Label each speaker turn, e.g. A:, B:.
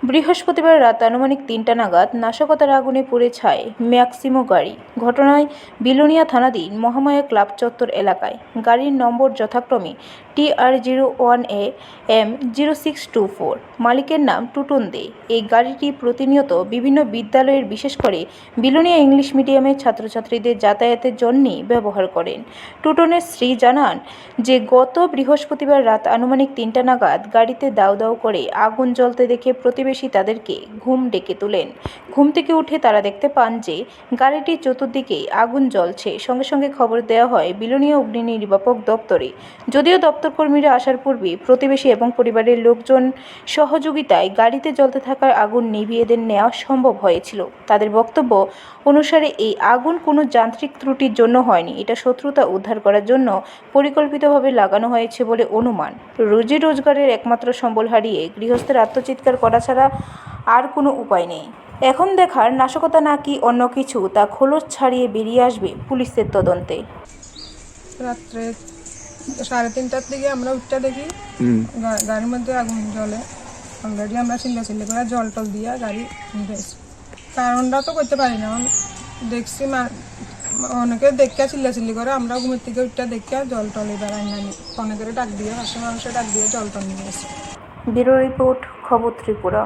A: বৃহস্পতিবার রাত আনুমানিক ৩টা নাগাদ নাশকতার আগুনে পুড়ে ছাই ম্যাক্সিমো গাড়ি। ঘটনায় বিলোনিয়া থানাধীন মহামায়া ক্লাব চত্বর এলাকায়। গাড়ির নম্বর যথাক্রমে TR01A M0624। মালিকের নাম টুটন দে। এই গাড়িটি প্রতিনিয়ত বিভিন্ন বিদ্যালয়ের, বিশেষ করে বিলোনিয়া ইংলিশ মিডিয়ামের ছাত্রছাত্রীদের যাতায়াতের জন্যই ব্যবহার করেন। টুটনের স্ত্রী জানান যে গত বৃহস্পতিবার রাত আনুমানিক ৩টা নাগাদ গাড়িতে দাউ দাউ করে আগুন জ্বলতে দেখে প্রতিবেশী তাদেরকে ঘুম ডেকে তোলেন। ঘুম থেকে উঠে তারা দেখতে পান যে গাড়িটির চতুর্দিকে আগুন জ্বলছে। সঙ্গে সঙ্গে খবর দেওয়া হয় বিলোনিয়া অগ্নি নির্বাপক দপ্তরে। যদিও দপ্তর কর্মীরা আসার পূর্বে প্রতিবেশী এবং পরিবারের লোকজন সহযোগিতায় গাড়িতে জ্বলতে থাকা আগুন নিভিয়ে নেওয়া সম্ভব হয়েছিল। তাদের বক্তব্য অনুসারে এই আগুন কোনো যান্ত্রিক ত্রুটির জন্য হয়নি, এটা শত্রুতা উদ্ধার করার জন্য পরিকল্পিতভাবে লাগানো হয়েছে বলে অনুমান। রুজি রোজগারের একমাত্র সম্বল হারিয়ে গৃহস্থের আত্মচিৎকার করা ছাড়া আর কোনো উপায় নেই। এখন দেখার নাশকতা নাকি অন্য কিছু, তা খোলস ছাড়িয়ে বেরিয়ে আসবে পুলিশের তদন্তে।
B: রাত্রে 3:30টার দিকে আমরা উঠতে দেখি গাড়ির মধ্যে আগুন জ্বলে। অলরেডি আমরা চিল্লাচিল্লি করে জল টল দিয়ে গাড়ি নিয়েছি। কারণটা তো করতে পারি না, দেখছি অনেকে দেখে চিল্লাচিল্লি করে, আমরা ঘুমের থেকে উঠতে দেখে জল টল এবার আনি অনেকের ডাক দিয়ে, পাশে মানুষের ডাক দিয়ে জল টল নিয়ে গেছে।
A: ব্যুরো রিপোর্ট, খবর ত্রিপুরা।